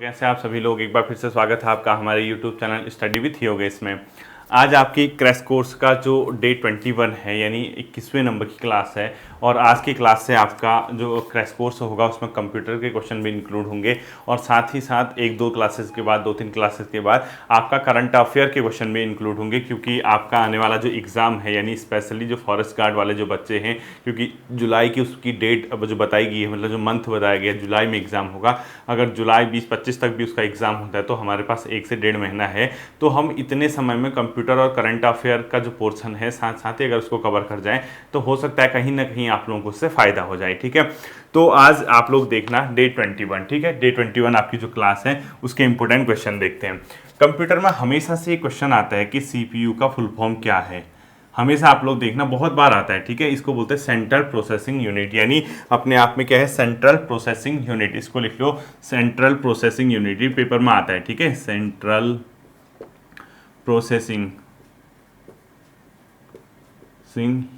कैसे आप सभी लोग, एक बार फिर से स्वागत है आपका हमारे YouTube channel study with Yogesh में। आज आपकी क्रैश कोर्स का जो डे 21 है यानी 21वें नंबर की क्लास है और आज की क्लास से आपका जो क्रैश कोर्स होगा उसमें कंप्यूटर के क्वेश्चन भी इंक्लूड होंगे और साथ ही साथ एक दो क्लासेस के बाद 2-3 क्लासेस के बाद आपका करंट अफेयर के क्वेश्चन भी इंक्लूड होंगे, क्योंकि आपका आने वाला जो एग्ज़ाम है यानी स्पेशली जो फॉरेस्ट गार्ड वाले जो बच्चे हैं, क्योंकि जुलाई की उसकी डेट अब जो बताई गई है, मतलब जो मंथ बताया गया है जुलाई में एग्ज़ाम होगा। अगर जुलाई 20-25 तक भी उसका एग्ज़ाम होता है तो हमारे पास 1 से 1.5 महीना है, तो हम इतने समय में कंप्यूटर और करंट अफेयर का जो पोर्शन है साथ साथ ही अगर उसको कवर कर जाएं तो हो सकता है कहीं ना कहीं आप लोगों को उससे फ़ायदा हो जाए। ठीक है, तो आज आप लोग देखना डे 21। ठीक है, डे 21 आपकी जो क्लास है उसके इंपॉर्टेंट क्वेश्चन देखते हैं। कंप्यूटर में हमेशा से क्वेश्चन आता है कि CPU का फुल फॉर्म क्या है। हमेशा आप लोग देखना, बहुत बार आता है। ठीक है, इसको बोलते हैं सेंट्रल प्रोसेसिंग यूनिट, यानी अपने आप में क्या है, सेंट्रल प्रोसेसिंग यूनिट। इसको लिख लो सेंट्रल प्रोसेसिंग यूनिट, ये पेपर में आता है। ठीक है, सेंट्रल प्रोसेसिंग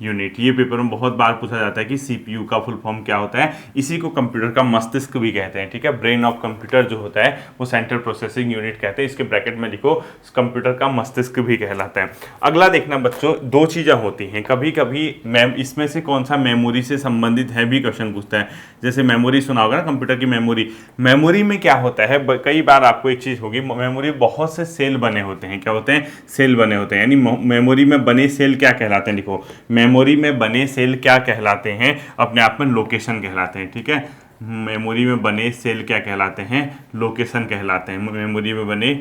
यूनिट, ये पेपर में बहुत बार पूछा जाता है कि CPU का फुल फॉर्म क्या होता है। इसी को कंप्यूटर का मस्तिष्क भी कहते हैं। ठीक है, ब्रेन ऑफ कंप्यूटर जो होता है वो सेंट्रल प्रोसेसिंग यूनिट कहते हैं। इसके ब्रैकेट में लिखो कंप्यूटर का मस्तिष्क भी कहलाता है। अगला देखना बच्चों, दो चीज़ें होती हैं, कभी कभी इसमें से कौन सा मेमोरी से संबंधित है भी क्वेश्चन पूछता है। जैसे मेमोरी सुना होगा ना, कंप्यूटर की मेमोरी। मेमोरी में क्या होता है, कई बार आपको एक चीज़ होगी, मेमोरी बहुत से सेल बने होते हैं। क्या होते हैं? सेल बने होते हैं। यानी मेमोरी में बने सेल क्या कहलाते हैं, लिखो मेमोरी में बने सेल क्या कहलाते हैं, अपने आप में लोकेशन कहलाते हैं। ठीक है, मेमोरी में बने सेल क्या कहलाते हैं, लोकेशन कहलाते हैं। मेमोरी में बने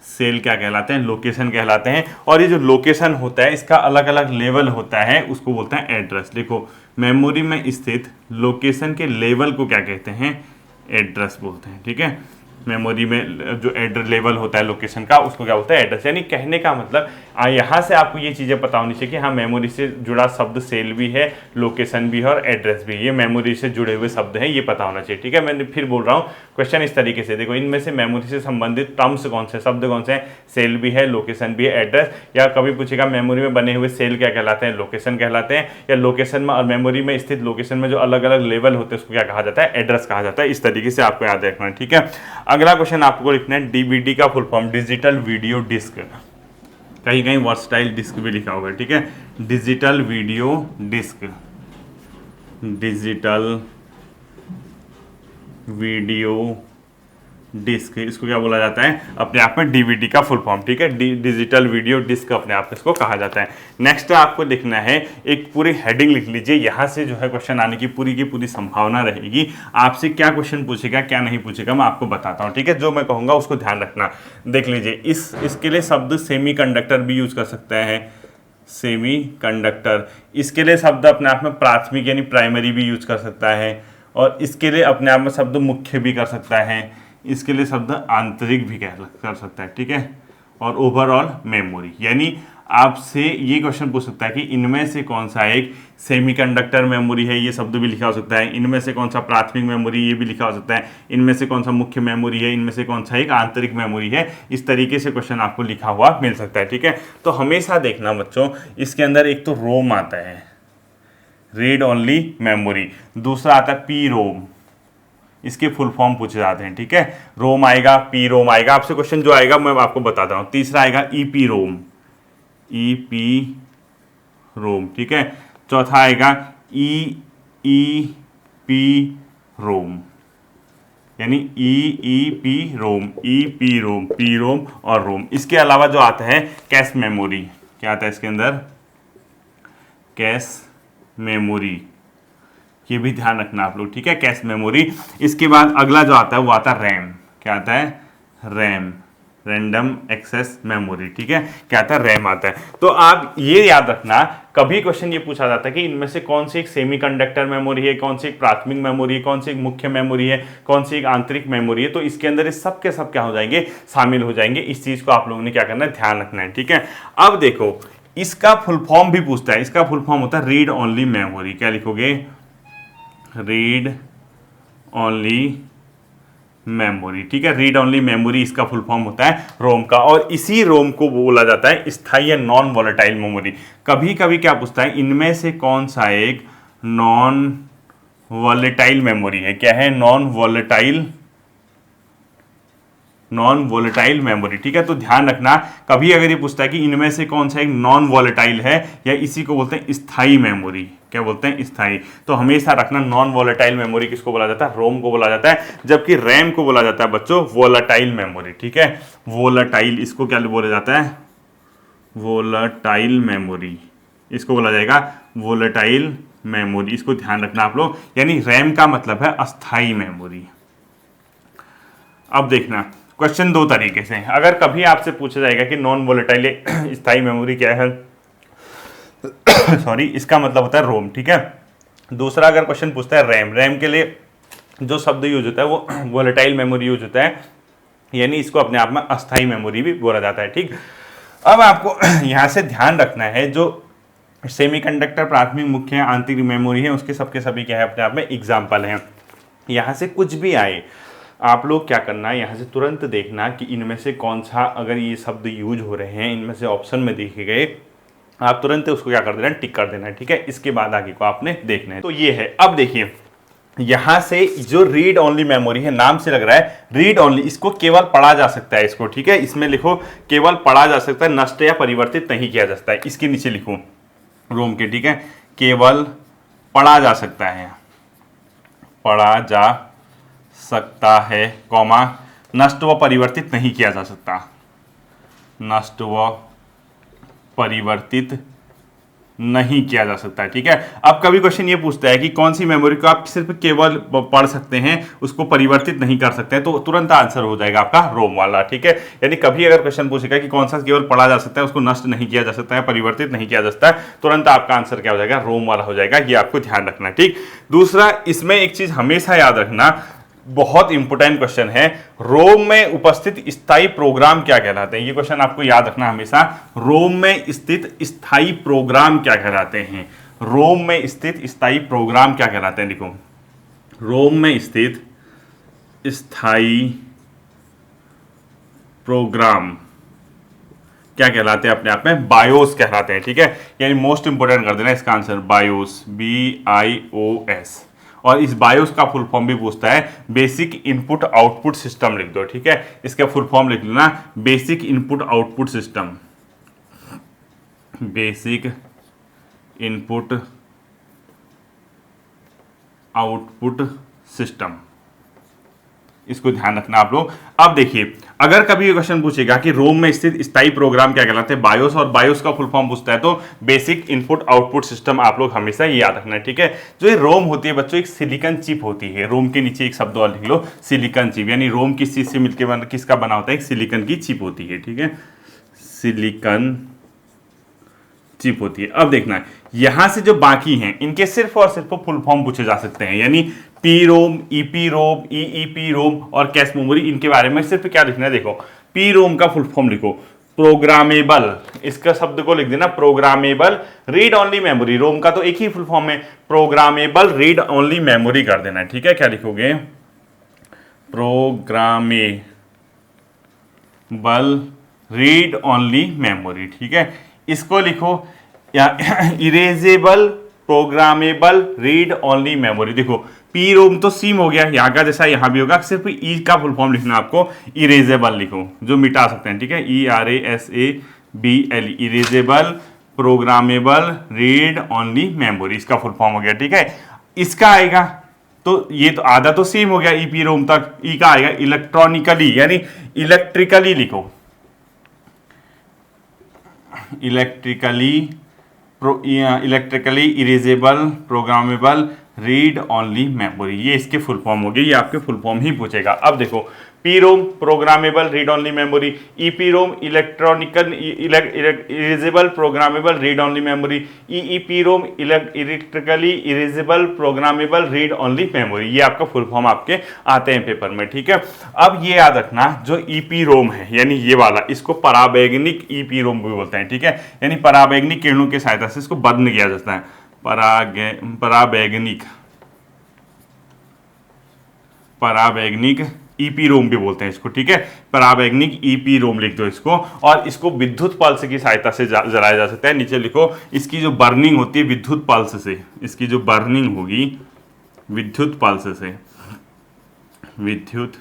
सेल क्या कहलाते हैं, लोकेशन कहलाते हैं। और ये जो लोकेशन होता है इसका अलग अलग लेवल होता है, उसको बोलते हैं एड्रेस। देखो, मेमोरी में स्थित लोकेशन के लेवल को क्या कहते हैं, एड्रेस बोलते हैं। ठीक है, मेमोरी में जो एड्रेस लेवल होता है लोकेशन का उसको क्या बोलते हैं, एड्रेस। यानी कहने का मतलब यहाँ से आपको ये चीज़ें पता होनी चाहिए कि हाँ, मेमोरी से जुड़ा शब्द सेल भी है, लोकेशन भी है और एड्रेस भी है। ये मेमोरी से जुड़े हुए शब्द हैं, ये पता होना चाहिए। ठीक है, मैं फिर बोल रहा हूँ क्वेश्चन इस तरीके से, देखो इनमें से मेमोरी से संबंधित टर्म्स कौन से, शब्द कौन से हैं, सेल भी है, लोकेशन भी है, एड्रेस। या कभी पूछेगा मेमोरी में बने हुए सेल क्या कहलाते हैं, लोकेशन कहलाते हैं। या लोकेशन में और मेमोरी में स्थित लोकेशन में जो अलग अलग लेवल होते हैं उसको क्या कहा जाता है, एड्रेस कहा जाता है। इस तरीके से आपको याद रखना है। ठीक है, अगला क्वेश्चन आपको लिखना है DVD का full form, digital video disc. कहीं कहीं वर्सटाइल डिस्क भी लिखा होगा। ठीक है, digital video disc, digital video disc, इसको क्या बोला जाता है, अपने आप में DVD का फुल फॉर्म। ठीक है, डिजिटल वीडियो डिस्क अपने आप में इसको कहा जाता है। नेक्स्ट आपको लिखना है, एक पूरी हेडिंग लिख लीजिए, यहाँ से जो है क्वेश्चन आने की पूरी संभावना रहेगी। आपसे क्या क्वेश्चन पूछेगा क्या नहीं पूछेगा मैं आपको बताता हूँ। ठीक है, जो मैं कहूँगा उसको ध्यान रखना। देख लीजिए, इसके लिए शब्द सेमी कंडक्टर भी यूज कर सकता है, सेमी कंडक्टर। इसके लिए शब्द अपने आप में प्राथमिक यानी प्राइमरी भी यूज कर सकता है, और इसके लिए अपने आप में शब्द मुख्य भी कर सकता है, इसके लिए शब्द आंतरिक भी कर सकता है। ठीक है, और ओवरऑल मेमोरी। यानी आपसे ये क्वेश्चन पूछ सकता है कि इनमें से कौन सा एक सेमीकंडक्टर मेमोरी है, ये शब्द भी लिखा हो सकता है। इनमें से कौन सा प्राथमिक मेमोरी, ये भी लिखा हो सकता है। इनमें से कौन सा मुख्य मेमोरी है, इनमें से कौन सा एक आंतरिक मेमोरी है। इस तरीके से क्वेश्चन आपको लिखा हुआ मिल सकता है। ठीक है, तो हमेशा देखना बच्चों, इसके अंदर एक तो रोम आता है, रीड ओनली मेमोरी। दूसरा आता है पी रोम, इसके फुल फॉर्म पूछे जाते हैं। ठीक है, रोम आएगा, पी रोम आएगा, आपसे क्वेश्चन जो आएगा मैं आपको बताता हूँ। तीसरा आएगा EP रोम, EP रोम। ठीक है, चौथा आएगा EEP रोम, यानी EEP रोम, EP रोम, P रोम और रोम। इसके अलावा जो आता है कैश मेमोरी, क्या आता है इसके अंदर, कैश मेमोरी, ये भी ध्यान रखना आप लोग। ठीक है, कैश मेमोरी। इसके बाद अगला जो आता है वो आता है रैम। क्या आता है, रैम, रैंडम एक्सेस मेमोरी। ठीक है, क्या आता है, रैम आता है। तो आप ये याद रखना, कभी क्वेश्चन ये पूछा जाता है कि इनमें से कौन सी एक सेमीकंडक्टर मेमोरी है, कौन सी एक प्राथमिक मेमोरी है, कौन सी एक मुख्य मेमोरी है, कौन सी एक आंतरिक मेमोरी है, तो इसके अंदर इस सब के सब क्या हो जाएंगे, शामिल हो जाएंगे। इस चीज को आप लोगों ने क्या करना है, ध्यान रखना है। ठीक है, अब देखो इसका फुल फॉर्म भी पूछता है। इसका फुल फॉर्म होता है रीड ओनली मेमोरी। क्या लिखोगे, रीड ओनली मेमोरी। ठीक है, रीड ओनली मेमोरी इसका फुल फॉर्म होता है रोम का, और इसी रोम को बोला जाता है स्थायी या नॉन वॉलेटाइल मेमोरी। कभी कभी क्या पूछता है, इनमें से कौन सा एक नॉन वॉलेटाइल मेमोरी है। क्या है, non volatile non volatile memory, ठीक है। तो ध्यान रखना, कभी अगर ये पूछता है कि इनमें से कौन सा एक नॉन वोलेटाइल है, या इसी को बोलते हैं स्थायी मेमोरी, क्या बोलते हैं, स्थायी, तो हमेशा रखना नॉन वोलेटाइल मेमोरी किसको बोला जाता है, रोम को बोला जाता है, जबकि रैम को बोला जाता है बच्चों वोलेटाइल मेमोरी, ठीक है। वोलेटाइल, इसको क्या बोला जाता है, वोलेटाइल मेमोरी, इसको बोला जाएगा वोलेटाइल मेमोरी, इसको ध्यान रखना आप लोग, यानी रैम का मतलब है अस्थाई मेमोरी। अब देखना क्वेश्चन दो तरीके से, अगर कभी आपसे पूछा जाएगा कि नॉन वोलेटाइल स्थायी मेमोरी क्या है सॉरी, इसका मतलब होता है रोम, ठीक है। दूसरा अगर क्वेश्चन पूछता है रैम, रैम के लिए जो शब्द यूज होता है वो वोलेटाइल मेमोरी यूज होता है, यानी इसको अपने आप में अस्थाई मेमोरी भी बोला जाता है, ठीक। अब आपको यहाँ से ध्यान रखना है, जो सेमीकंडक्टर प्राथमिक मुख्य आंतरिक मेमोरी है उसके सबके सभी क्या है, अपने आप में एग्जाम्पल हैं। यहाँ से कुछ भी आए, आप लोग क्या करना है, यहाँ से तुरंत देखना कि इनमें से कौन सा, अगर ये शब्द यूज हो रहे हैं, इनमें से ऑप्शन में देखे गए, आप तुरंत उसको क्या कर देना है, टिक कर देना है, ठीक है। इसके बाद आगे को आपने देखना है। तो ये है, अब देखिए यहां से जो रीड ओनली मेमोरी है, नाम से लग रहा है रीड ओनली, इसको केवल पढ़ा जा सकता है, इसको, ठीक है। इसमें लिखो केवल पढ़ा जा सकता है, नष्ट या परिवर्तित नहीं किया जा सकता है। इसके नीचे लिखो रोम के, ठीक है, केवल पढ़ा जा सकता है, पढ़ा जा सकता है, कॉमा, नष्ट व परिवर्तित नहीं किया जा सकता, नष्ट व परिवर्तित नहीं किया जा सकता है, ठीक है। अब कभी क्वेश्चन ये पूछता है कि कौन सी मेमोरी को आप सिर्फ केवल पढ़ सकते हैं, उसको परिवर्तित नहीं कर सकते हैं, तो तुरंत आंसर हो जाएगा आपका रोम वाला, ठीक है। यानी कभी अगर क्वेश्चन पूछेगा कि कौन सा केवल पढ़ा जा सकता है, उसको नष्ट नहीं किया जा सकता है, परिवर्तित नहीं किया जा सकता है, तुरंत आपका आंसर क्या हो जाएगा, रोम वाला हो जाएगा। ये आपको ध्यान रखना, ठीक। दूसरा, इसमें एक चीज हमेशा याद रखना, बहुत इंपॉर्टेंट क्वेश्चन है, रोम में उपस्थित स्थायी प्रोग्राम क्या कहलाते हैं। ये क्वेश्चन आपको याद रखना हमेशा, रोम में स्थित स्थायी प्रोग्राम क्या कहलाते हैं, रोम में स्थित स्थायी प्रोग्राम क्या कहलाते हैं। देखो, रोम में स्थित स्थायी प्रोग्राम क्या कहलाते हैं, अपने आप में बायोस कहलाते हैं, ठीक है। यानी मोस्ट इंपोर्टेंट कर देना इसका आंसर, बायोस, BIOS। और इस बायोस का फुल फॉर्म भी पूछता है, बेसिक इनपुट आउटपुट सिस्टम लिख दो, ठीक है। इसका फुल फॉर्म लिख लेना, basic input output system, basic input output system, इसको ध्यान रखना आप लोग। अब देखिए, अगर कभी क्वेश्चन पूछेगा कि रोम में स्थित स्थायी प्रोग्राम क्या कहलाते हैं, बायोस, और बायोस का फुल फॉर्म पूछता है तो बेसिक इनपुट आउटपुट सिस्टम, आप लोग हमेशा ये याद रखना है, ठीक है। जो ये रोम होती है बच्चों, एक सिलिकॉन चिप होती है। रोम के नीचे एक शब्द और लिख लो, सिलिकॉन चिप, यानी रोम किस चीज से मिलकर किसका बना होता है, एक सिलिकॉन की चिप होती है, ठीक है, सिलिकॉन चिप होती है। अब देखना है, यहां से जो बाकी हैं इनके सिर्फ और सिर्फ फुल फॉर्म पूछे जा सकते हैं, यानी पी रोम, ईपी रोम, ईईपी रोम और कैश मेमोरी, इनके बारे में सिर्फ क्या लिखना है, देखो पी रोम का फुल फॉर्म लिखो, प्रोग्रामेबल, इसका शब्द को लिख देना प्रोग्रामेबल रीड ओनली मेमोरी। रोम का तो एक ही फुल फॉर्म है, प्रोग्रामेबल रीड ओनली मेमोरी कर देना है, ठीक है। क्या लिखोगे, प्रोग्रामेबल रीड ओनली मेमोरी, ठीक है। इसको लिखो या erasable programmable read only memory. देखो पी रोम तो सीम हो गया, यहाँ का जैसा यहाँ भी होगा, सिर्फ ई का फुल फॉर्म लिखना आपको, इरेजेबल लिखो, जो मिटा सकते हैं, ठीक है, ERASABL, erasable programmable read only memory, इसका फुल फॉर्म हो गया, ठीक है। इसका आएगा तो ये तो आधा तो सेम हो गया, ईपी रोम तक, ई का आएगा इलेक्ट्रॉनिकली, यानी इलेक्ट्रिकली लिखो, electrically erasable programmable read only memory, ये इसके फुल फॉर्म हो गए, ये आपके फुल फॉर्म ही पूछेगा। अब देखो, P ROM programmable read only memory, EP ROM electronical erasable programmable read only memory, EEP ROM electrically erasable programmable read only memory, ये आपका फुल फॉर्म आपके आते हैं पेपर में, ठीक है। अब ये याद रखना, जो ईपी रोम है यानी ये वाला, इसको पराबैंगनिक ईपी रोम भी बोलते हैं, ठीक है, यानी पराबैंगनिक किरणों की सहायता से इसको बंद किया जाता है, पराबैंगनिक ईपी रोम भी बोलते हैं इसको, ठीक है। पराबैंगनिक ईपी रोम लिख दो इसको, और इसको विद्युत पल्स की सहायता से जलाया जा सकता है। नीचे लिखो, इसकी जो बर्निंग होती है विद्युत पल्स से, इसकी जो बर्निंग होगी विद्युत पल्स से, विद्युत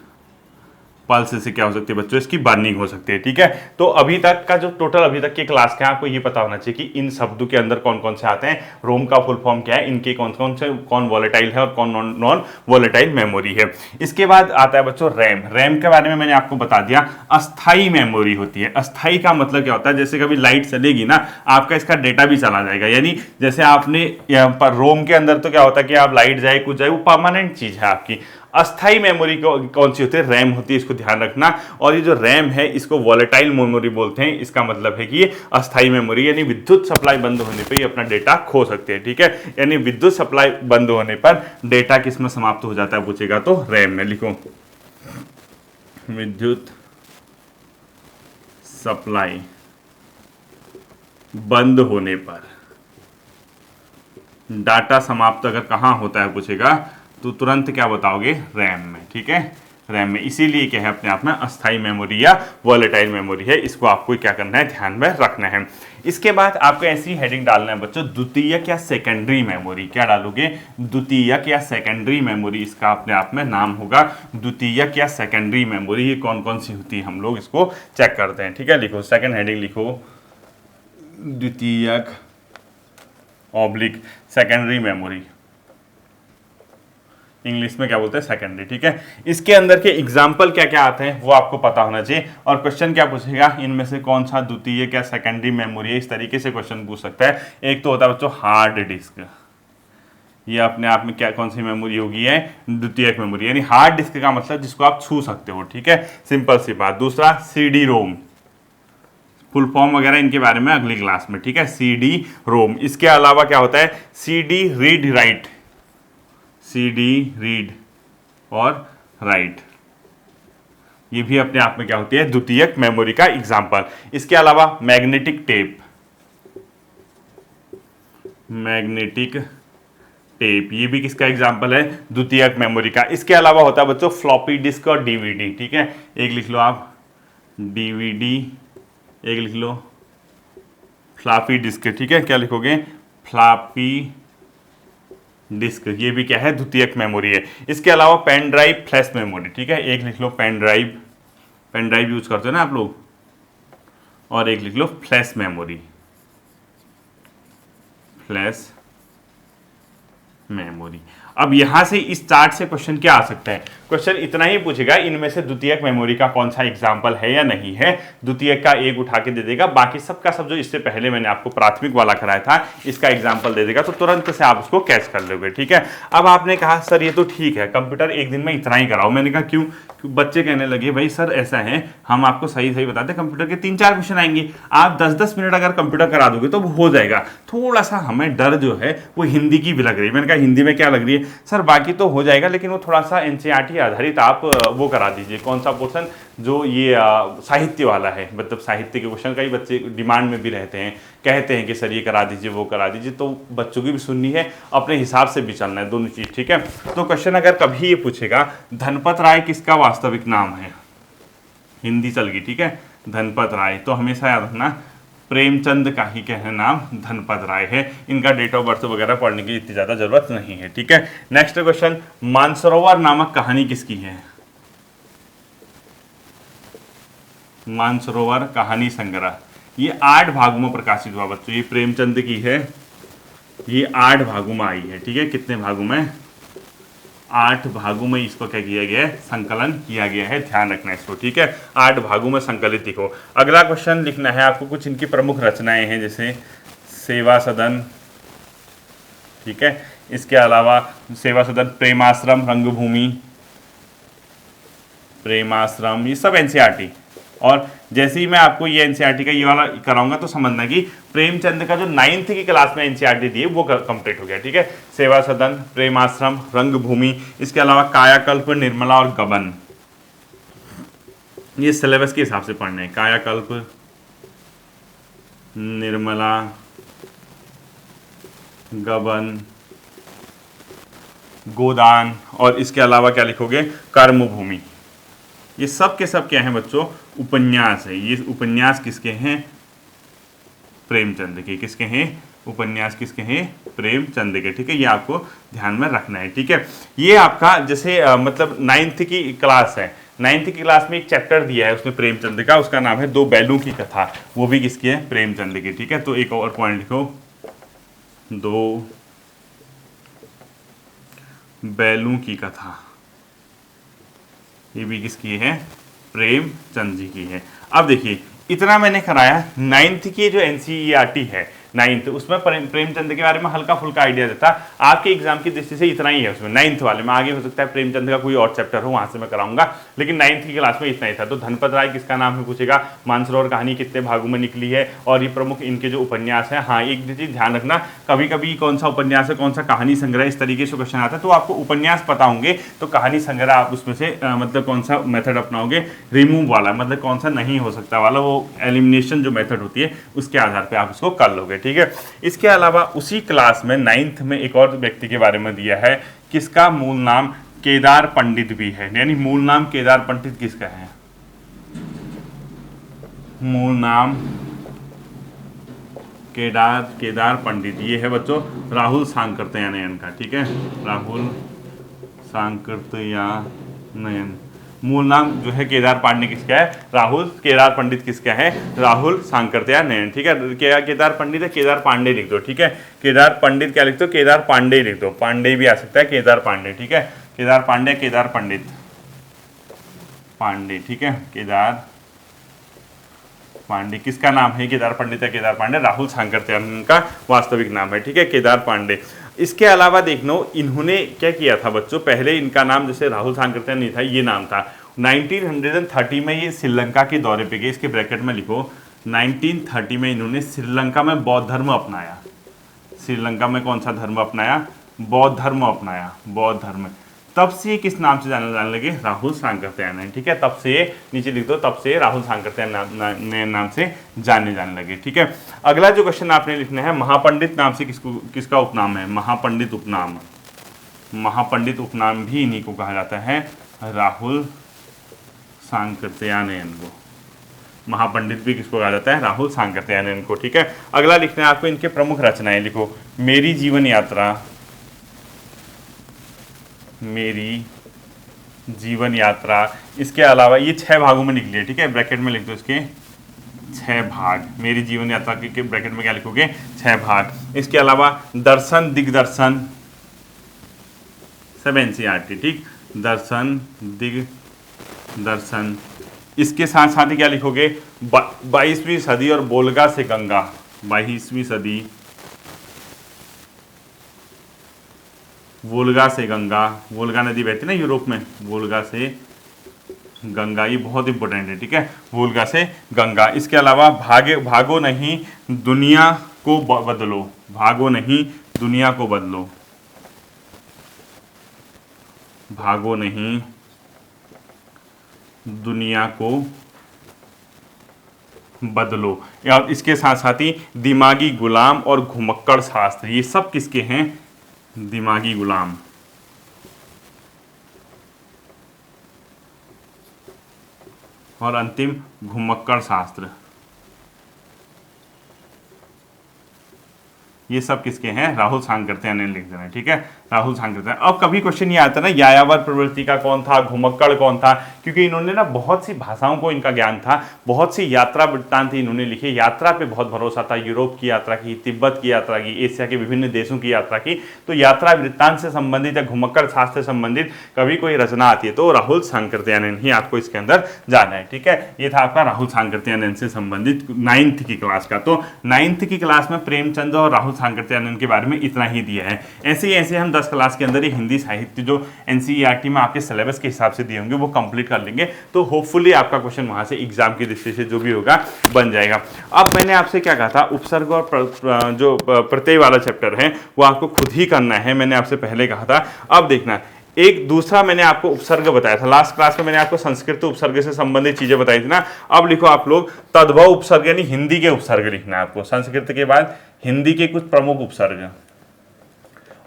पल्स से क्या हो सकती है बच्चों, इसकी बर्निंग हो सकती है। ठीक है, तो अभी तक का जो टोटल अभी तक की क्लास का आपको ये पता होना चाहिए कि इन शब्दों के अंदर कौन कौन से आते हैं, रोम का फुल फॉर्म क्या है, इनके कौन कौन से, कौन वॉलेटाइल है और कौन नॉन वॉलेटाइल मेमोरी है। इसके बाद आता है बच्चों रैम। रैम के बारे में मैंने आपको बता दिया, अस्थाई मेमोरी होती है। अस्थाई का मतलब क्या होता है, जैसे कभी लाइट चलेगी ना, आपका इसका डेटा भी चला जाएगा। यानी जैसे आपने यहाँ पर रोम के अंदर तो क्या होता है कि आप लाइट जाए कुछ जाए, वो परमानेंट चीज है आपकी। अस्थाई मेमोरी कौन सी होती है, रैम होती है, इसको ध्यान रखना। और ये जो रैम है इसको वॉलेटाइल मेमोरी बोलते हैं। इसका मतलब है कि ये अस्थाई मेमोरी, यानी विद्युत सप्लाई बंद होने पर ये अपना डेटा खो सकते हैं। ठीक है, यानी विद्युत सप्लाई बंद होने पर डेटा किसमें समाप्त हो जाता है पूछेगा तो रैम में। लिखो, विद्युत सप्लाई बंद होने पर डाटा समाप्त अगर कहां होता है पूछेगा तो तुरंत क्या बताओगे, रैम में। ठीक है, रैम में। इसीलिए क्या है, अपने आप में अस्थाई मेमोरी या वॉलेटाइल मेमोरी है। इसको आपको क्या करना है, ध्यान में रखना है। इसके बाद आपको ऐसी हेडिंग डालना है बच्चों, द्वितीयक या सेकेंडरी मेमोरी। क्या डालोगे, द्वितीयक या सेकेंडरी मेमोरी, इसका अपने आप में नाम होगा द्वितीयक या सेकेंडरी मेमोरी। ये कौन कौन सी होती है हम लोग इसको चेक करते हैं। ठीक है, लिखो सेकेंड हेडिंग लिखो, द्वितीयक ऑब्लिक सेकेंडरी मेमोरी। इंग्लिश में क्या बोलते हैं, सेकेंडरी। ठीक है, इसके अंदर के एग्जाम्पल क्या क्या आते हैं वो आपको पता होना चाहिए। और क्वेश्चन क्या पूछेगा, इनमें से कौन सा द्वितीय क्या सेकेंडरी मेमोरी है, इस तरीके से क्वेश्चन पूछ सकता है। एक तो होता है बच्चों हार्ड डिस्क, ये अपने आप में क्या कौन सी मेमोरी होगी, है द्वितीयक मेमोरी, यानी हार्ड डिस्क का मतलब जिसको आप छू सकते हो। ठीक है, सिंपल सी बात। दूसरा CD रोम, फुल फॉर्म वगैरह इनके बारे में अगली क्लास में। ठीक है, CD रोम। इसके अलावा क्या होता है, CD read write, CD read और राइट, ये भी अपने आप में क्या होती है, द्वितीयक मेमोरी का एग्जाम्पल। इसके अलावा मैग्नेटिक टेप, मैग्नेटिक टेप ये भी किसका एग्जाम्पल है, द्वितीयक मेमोरी का। इसके अलावा होता है बच्चों फ्लॉपी डिस्क और DVD। ठीक है, एक लिख लो आप DVD, एक लिख लो फ्लॉपी डिस्क। ठीक है, क्या लिखोगे, फ्लॉपी डिस्क, ये भी क्या है, द्वितीयक मेमोरी है। इसके अलावा पेन ड्राइव, फ्लैश मेमोरी। ठीक है, एक लिख लो pen drive, pen drive use करते हो ना आप लोग, और एक लिख लो फ्लैश मेमोरी, फ्लैश मेमोरी। अब यहां से इस चार्ट से क्वेश्चन क्या आ सकता है, क्वेश्चन इतना ही पूछेगा, इनमें से द्वितीयक मेमोरी का कौन सा एग्जाम्पल है या नहीं है। द्वितीयक का एक उठा के दे देगा, बाकी सबका सब जो इससे पहले मैंने आपको प्राथमिक वाला कराया था इसका एग्जाम्पल दे देगा, तो तुरंत से आप उसको कैच कर लोगे। ठीक है, अब आपने कहा सर ये तो ठीक है, कंप्यूटर एक दिन में इतना ही कराओ। मैंने कहा क्यों, बच्चे कहने लगे भाई सर ऐसा है, हम आपको सही सही बताते, कंप्यूटर के 3-4 क्वेश्चन आएंगे, आप 10-10 मिनट अगर कंप्यूटर करा दोगे तो हो जाएगा। थोड़ा सा हमें डर जो है वो हिंदी की भी लग रही है। मैंने कहा हिंदी में क्या लग रही है सर, बाकी तो हो जाएगा लेकिन वो थोड़ा सा NCERT आधारित आप वो करा दीजिए। कौन सा पोर्शन, जो ये साहित्य वाला है, मतलब साहित्य के क्वेश्चन कई बच्चे डिमांड में भी रहते हैं, कहते हैं कि सर ये करा दीजिए वो करा दीजिए, तो बच्चों की भी सुननी है, अपने हिसाब से भी चलना है, दोनों चीज़। ठीक है, तो क्वेश्चन अगर कभी ये पूछेगा धनपत राय किसका वास्तविक नाम है, हिंदी चल गई। ठीक है, धनपत राय, तो हमेशा याद रखना प्रेमचंद का ही क्या है नाम, धनपत राय है। इनका डेट ऑफ बर्थ वगैरह पढ़ने की इतनी ज़्यादा जरूरत नहीं है। ठीक है, नेक्स्ट क्वेश्चन, मानसरोवर नामक कहानी किसकी है, मानसरोवर कहानी संग्रह, ये 8 भागों में प्रकाशित हुआ बच्चों, ये प्रेमचंद की है, ये 8 भागों में आई है। ठीक है, कितने भागों में, 8 भागों में इसको क्या किया गया है, संकलन किया गया है, ध्यान रखना इसको। ठीक है, 8 भागों में संकलित लिखो। अगला क्वेश्चन लिखना है आपको, कुछ इनकी प्रमुख रचनाएं हैं जैसे सेवा सदन। ठीक है, इसके अलावा सेवा सदन, प्रेमाश्रम, रंगभूमि, प्रेमाश्रम, ये सब NCERT। और जैसे ही मैं आपको ये NCERT का ये वाला कराऊंगा तो समझना कि प्रेमचंद का जो 9th की क्लास में NCERT दी है वो कंप्लीट हो गया। ठीक है, सेवा सदन, प्रेमाश्रम, रंगभूमि, इसके अलावा कायाकल्प, निर्मला और गबन, ये सिलेबस के हिसाब से पढ़ने हैं। कायाकल्प, निर्मला, गबन, गोदान, और इसके अलावा क्या लिखोगे, कर्मभूमि। ये सब के सब क्या हैं बच्चों, उपन्यास है। ये उपन्यास किसके हैं, प्रेमचंद के। किसके हैं, उपन्यास किसके हैं, प्रेमचंद के। ठीक है, ये आपको ध्यान में रखना है। ठीक है, ये आपका जैसे मतलब 9th की क्लास है, नाइन्थ की क्लास में एक चैप्टर दिया है उसने प्रेमचंद का, उसका नाम है दो बैलों की कथा, वो भी किसकी है, प्रेमचंद की। ठीक है, तो एक और पॉइंट लिखो, दो बैलों की कथा, ये भी किसकी है, प्रेमचंद जी की है। अब देखिए इतना मैंने कराया, नाइन्थ की जो एनसीईआरटी है नाइन्थ, उसमें प्रेमचंद के बारे में हल्का फुल्का आइडिया देता। आपके एग्जाम की दृष्टि से इतना ही है उसमें, नाइन्थ वाले में। आगे हो सकता है प्रेमचंद का कोई और चैप्टर हो, वहां से मैं कराऊंगा, लेकिन नाइन्थ की क्लास में इतना ही था। तो धनपत राय किसका नाम है पूछेगा, मानसरोवर कहानी कितने भागों में निकली है, और ये प्रमुख इनके जो उपन्यास है। हाँ, एक चीज ध्यान रखना, कभी कभी कौन सा उपन्यास है, कौन सा कहानी संग्रह, इस तरीके से क्वेश्चन आता है, तो आपको उपन्यास पता होंगे तो कहानी संग्रह आप उसमें से मतलब कौन सा मेथड अपनाओगे, रिमूव वाला, मतलब कौन सा नहीं हो सकता वाला, वो एलिमिनेशन जो मेथड होती है उसके आधार पे आप उसको कर लोगे। ठीक है, इसके अलावा उसी क्लास में नाइन्थ में एक और व्यक्ति के बारे में दिया है, किसका मूल नाम केदार पंडित भी है, यानी मूल नाम केदार पंडित किसका है, मूल नाम केदार पंडित, ये है बच्चों राहुल सांकृत्यायन का। ठीक है, राहुल सांकृत्यायन, मूल नाम जो है केदार पांडे किसका है, राहुल, केदार पंडित किसका है, राहुल सांकृत्यायन। ठीक है, केदार पंडित है, केदार पांडे लिख दो। ठीक है, केदार पंडित क्या लिख दो, केदार पांडे लिख दो, पांडे भी आ सकता है, केदार पांडे। ठीक है, केदार पांडे, केदार पंडित पांडे। ठीक है, केदार पांडे किसका नाम है, केदार पंडित है, केदार पांडे राहुल सांकृत्यायन का वास्तविक नाम है। ठीक है, केदार पांडे। इसके अलावा देख लो इन्होंने क्या किया था बच्चों, पहले इनका नाम जैसे राहुल सांकृत्यायन नहीं था, ये नाम था। 1930 में ये श्रीलंका के दौरे पे गए, इसके ब्रैकेट में लिखो 1930 में इन्होंने श्रीलंका में बौद्ध धर्म अपनाया। श्रीलंका में कौन सा धर्म अपनाया, बौद्ध धर्म अपनाया, बौद्ध धर्म। तब से किस नाम से जाने लगे, राहुल सांकृत्यायन। ठीक है, तब से नीचे लिख दो, तब से राहुल सांकृत्यायन नाम से जाने लगे। ठीक है, अगला जो क्वेश्चन आपने लिखना है, महापंडित नाम से किसका उपनाम है, महापंडित उपनाम, महापंडित उपनाम भी इन्हीं को कहा जाता है, राहुल सांकृत्यायन को। महापंडित भी किसको कहा जाता है, राहुल सांकृत्यायन को। ठीक है, अगला लिखना है आपको इनके प्रमुख रचनाएं, लिखो मेरी जीवन यात्रा, मेरी जीवन यात्रा। इसके अलावा ये 6 भागों में निकली है। ठीक है, ब्रैकेट में लिख दो इसके 6 भाग, मेरी जीवन यात्रा के ब्रैकेट में क्या लिखोगे, 6 भाग। इसके अलावा दर्शन दिग्दर्शन, सब एनसीईआरटी। ठीक, दर्शन दिग्दर्शन। इसके साथ साथ ही क्या लिखोगे, 22वीं सदी और वोल्गा से गंगा, 22वीं सदी, वोल्गा से गंगा, वोल्गा नदी बहती ना यूरोप में, वोल्गा से गंगा, ये बहुत इंपॉर्टेंट है। ठीक है, वोल्गा से गंगा। इसके अलावा भागो नहीं दुनिया को बदलो, भागो नहीं दुनिया को बदलो, भागो नहीं दुनिया को बदलो। और इसके साथ साथ ही दिमागी गुलाम और घुमक्कड़ शास्त्र, ये सब किसके हैं, दिमागी गुलाम और अंतिम घुमक्कड़ शास्त्र, ये सब किसके हैं, राहुल सांकृत्यायन ने लिख देना है। ठीक है, राहुल सांकृत्यायन। अब कभी क्वेश्चन ये आता है ना, यायावर प्रवृत्ति का कौन था, घुमक्कड़ कौन था, क्योंकि इन्होंने ना बहुत सी भाषाओं को इनका ज्ञान था, बहुत सी यात्रा वृत्तांत इन्होंने लिखे, यात्रा पे बहुत भरोसा था, यूरोप की यात्रा की, तिब्बत की यात्रा की, एशिया के विभिन्न देशों की यात्रा की। तो यात्रा वृत्तांत से संबंधित या घुमक्कड़ शास्त्र से संबंधित कभी कोई रचना आती है तो राहुल सांकृत्यायन ही आपको इसके अंदर जाना है। ठीक है, ये था आपका राहुल सांकृत्यायन से संबंधित 9th की क्लास का। तो 9th की क्लास में प्रेमचंद और राहुल सांकृत्यायन के बारे में इतना ही दिया है। ऐसे हम 10 क्लास के अंदर ही हिंदी साहित्य जो एनसीईआरटी में आपके सिलेबस के हिसाब से दिए होंगे वो कंप्लीट कर लेंगे, तो होपफुली आपका क्वेश्चन वहां से एग्जाम की दृष्टि से जो भी होगा बन जाएगा। अब मैंने आपसे क्या कहा था, उपसर्ग और जो प्रत्यय वाला चैप्टर है वो आपको खुद ही करना है, मैंने आपसे पहले कहा था। अब देखना, एक दूसरा मैंने आपको उपसर्ग बताया था लास्ट क्लास में, मैंने आपको संस्कृत उपसर्ग से संबंधित चीजें बताई थी ना। अब लिखो आप लोग तद्भव उपसर्ग, यानी हिंदी के उपसर्ग लिखना है आपको, संस्कृत के बाद हिंदी के कुछ प्रमुख उपसर्ग।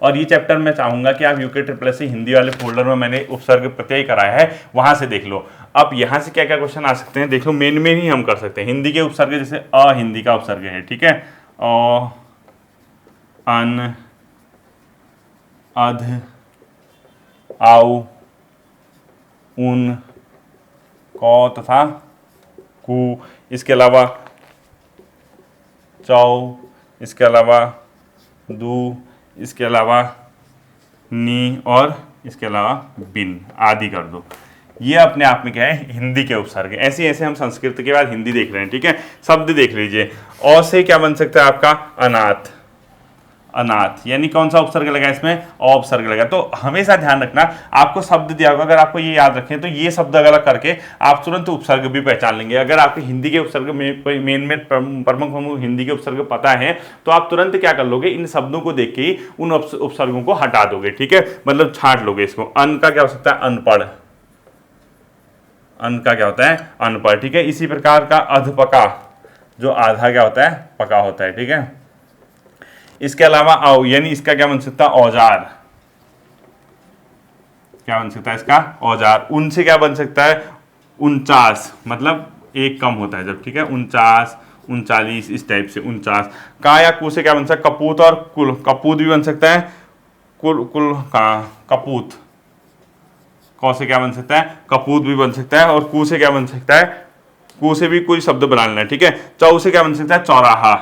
और ये चैप्टर मैं चाहूंगा कि आप यूके SSS हिंदी वाले फोल्डर में मैंने उपसर्ग प्रत्यय कराया है, वहां से देख लो। अब यहां से क्या क्या क्वेश्चन आ सकते हैं, देखो मेन में ही हम कर सकते हैं। हिंदी के उपसर्ग जैसे अ हिंदी का उपसर्ग है, ठीक है, अ, अन, अध, आओ, उन, कौ तथा कु, इसके अलावा चौ, इसके अलावा दू, इसके अलावा नी और इसके अलावा बिन आदि कर दो। ये अपने आप में क्या है, हिंदी के उपसर्ग। ऐसे ऐसे हम संस्कृत के बाद हिंदी देख रहे हैं, ठीक है। शब्द देख लीजिए, औ से क्या बन सकता है आपका अनाथ, अनाथ यानी कौन सा उपसर्ग लगा इसमें, अ उपसर्ग लगा। तो हमेशा ध्यान रखना, आपको शब्द दिया होगा, अगर आपको ये याद रखें तो ये शब्द अलग करके आप तुरंत उपसर्ग भी पहचान लेंगे। अगर आपको हिंदी के उपसर्ग में मेन प्रमुख हिंदी के उपसर्ग पता है तो आप तुरंत क्या कर लोगे, इन शब्दों को देख के ही उन उपसर्गों को हटा दोगे, ठीक है, मतलब छांट लोगे इसको। अन का क्या हो सकता है, अनपढ़, अन का क्या होता है, अनपढ़, ठीक है। इसी प्रकार का अधपका, जो आधा क्या होता है, पका होता है, ठीक है। इसके अलावा औ यानी इसका क्या बन सकता है, औजार, क्या बन सकता है इसका, औजार। उन से क्या बन सकता है, 49, मतलब एक कम होता है जब, ठीक है, 49, 39, इस टाइप से 49। का या कु से क्या बन सकता है, कपूत और कुल, कपूत भी बन सकता है, कुल कुल का कपूत। कौ से क्या बन सकता है, कपूत भी बन सकता है, और कु से क्या बन सकता है, कु से भी कोई शब्द बना लेना, ठीक है। चौ से क्या बन सकता है, चौराहा,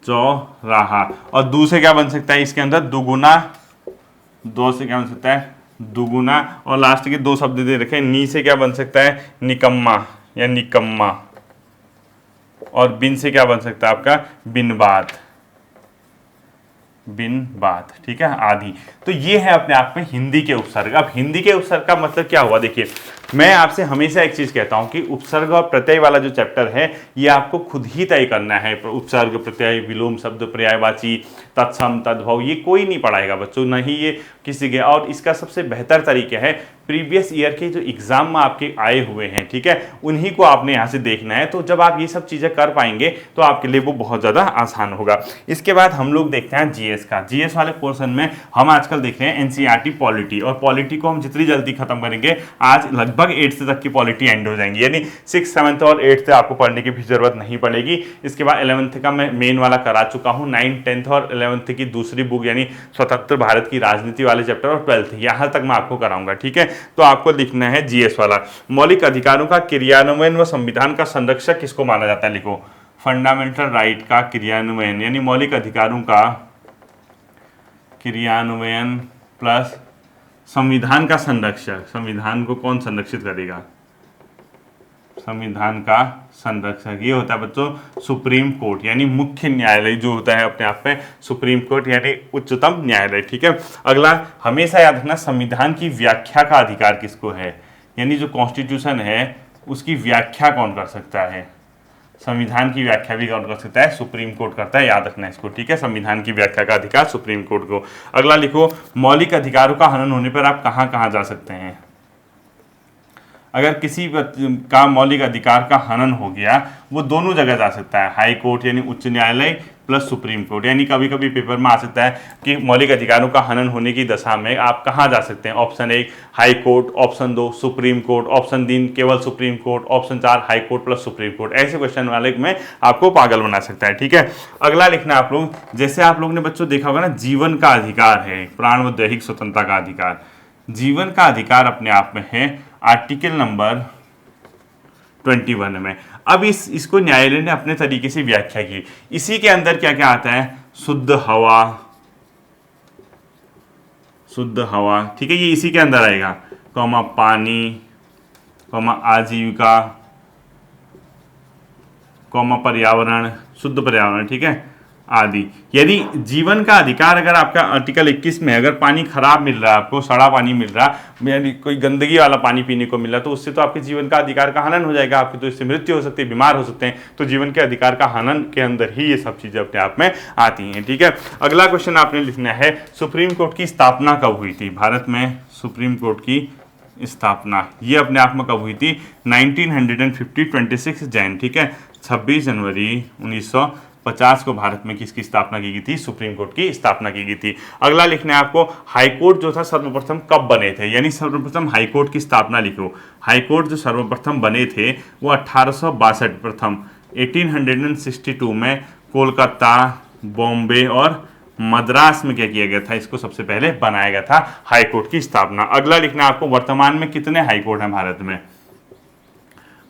चौराहा। और दू से क्या बन सकता है इसके अंदर, दुगुना, दो से क्या बन सकता है, दुगुना। और लास्ट के दो शब्द दे रखे, नी से क्या बन सकता है, निकम्मा या निकम्मा। और बिन से क्या बन सकता है आपका, बिनबाद, बिन बात, ठीक है, आदि। तो ये है अपने आप में हिंदी के उपसर्ग। अब हिंदी के उपसर्ग का मतलब क्या हुआ, देखिए मैं आपसे हमेशा एक चीज कहता हूं कि उपसर्ग और प्रत्यय वाला जो चैप्टर है ये आपको खुद ही तय करना है। उपसर्ग, प्रत्यय, विलोम शब्द, पर्यायवाची, तत्सम, तद्भव, ये कोई नहीं पढ़ाएगा बच्चों, नहीं ये किसी के। और इसका सबसे बेहतर तरीका है प्रीवियस ईयर के जो एग्जाम में आपके आए हुए हैं, ठीक है, उन्हीं को आपने यहाँ से देखना है। तो जब आप ये सब चीजें कर पाएंगे तो आपके लिए वो बहुत ज्यादा आसान होगा। इसके बाद हम लोग देखते हैं जीएस का। जीएस वाले पोर्शन में हम आजकल देख रहे हैं एनसीईआरटी पॉलिटी, और पॉलिटी को हम जितनी जल्दी खत्म करेंगे, आज लगभग 8th तक की पॉलिटी एंड हो जाएंगी, यानी 6th, 7th और 8th आपको पढ़ने की भी जरूरत नहीं पड़ेगी। इसके बाद 11th का मैं मेन वाला करा चुका हूँ, 9th, 10th और 11th की दूसरी बुक यानी स्वतंत्र भारत की राजनीति वाले चैप्टर, और 12th यहाँ तक मैं आपको कराऊंगा, ठीक है। तो आपको लिखना है जीएस वाला। मौलिक अधिकारों का क्रियान्वयन व संविधान का संरक्षक किसको माना जाता है, लिखो, फंडामेंटल राइट का क्रियान्वयन यानी मौलिक अधिकारों का क्रियान्वयन प्लस संविधान का संरक्षक। संविधान को कौन संरक्षित करेगा, संविधान का संरक्षक ये होता है बच्चों सुप्रीम कोर्ट, यानी मुख्य न्यायालय जो होता है अपने आप में, सुप्रीम कोर्ट यानी उच्चतम न्यायालय, ठीक है। अगला हमेशा याद रखना, संविधान की व्याख्या का अधिकार किसको है, यानी जो कॉन्स्टिट्यूशन है उसकी व्याख्या कौन कर सकता है, संविधान की व्याख्या भी कौन कर सकता है, सुप्रीम कोर्ट करता है, याद रखना इसको, ठीक है। संविधान की व्याख्या का अधिकार सुप्रीम कोर्ट को। अगला लिखो, मौलिक अधिकारों का हनन होने पर आप कहाँ कहाँ जा सकते हैं। अगर किसी का मौलिक अधिकार का हनन हो गया, वो दोनों जगह जा सकता है, हाई कोर्ट यानी उच्च न्यायालय प्लस सुप्रीम कोर्ट। यानी कभी कभी पेपर में आ सकता है कि मौलिक अधिकारों का हनन होने की दशा में आप कहाँ जा सकते हैं। Option 1 high court, option 2 supreme court, option 3 केवल supreme court, option 4 high court plus supreme court. ऐसे क्वेश्चन वाले में आपको पागल बना सकता है, ठीक है। अगला लिखना आप लोग, जैसे आप लोग ने बच्चों देखा होगा ना, जीवन का अधिकार है, प्राण व दैहिक स्वतंत्रता का अधिकार। जीवन का अधिकार अपने आप में है आर्टिकल नंबर 21 में। अब इसको न्यायालय ने अपने तरीके से व्याख्या की। इसी के अंदर क्या क्या आता है, शुद्ध हवा, शुद्ध हवा, ठीक है, ये इसी के अंदर आएगा, कौमा पानी, कौमा आजीविका, कौमा पर्यावरण, शुद्ध पर्यावरण, ठीक है, आदि। यदि जीवन का अधिकार अगर आपका आर्टिकल 21 में अगर पानी खराब मिल रहा है, आपको सड़ा पानी मिल रहा, यानी कोई गंदगी वाला पानी पीने को मिल रहा, तो उससे तो आपके जीवन का अधिकार का हनन हो जाएगा, आपकी तो इससे मृत्यु हो सकती है, बीमार हो सकते हैं। तो जीवन के अधिकार का हनन के अंदर ही ये सब चीजें अपने आप में आती हैं, ठीक है। अगला क्वेश्चन आपने लिखना है, सुप्रीम कोर्ट की स्थापना कब हुई थी भारत में। सुप्रीम कोर्ट की स्थापना ये अपने आप में कब हुई थी, 1950, 26 जैन, ठीक है, 26 जनवरी 1950 को भारत में किसकी स्थापना की गई थी, सुप्रीम कोर्ट की स्थापना की गई थी। अगला लिखना है आपको, हाई कोर्ट जो था सर्वप्रथम कब बने थे, यानी सर्वप्रथम हाई कोर्ट की स्थापना लिखो। हाई कोर्ट जो सर्वप्रथम बने थे वो 1862 प्रथम 1862 में कोलकाता, बॉम्बे और मद्रास में क्या किया गया था, इसको सबसे पहले बनाया गया था हाई कोर्ट की स्थापना। अगला लिखना है आपको, वर्तमान में कितने हाई कोर्ट हैं भारत में।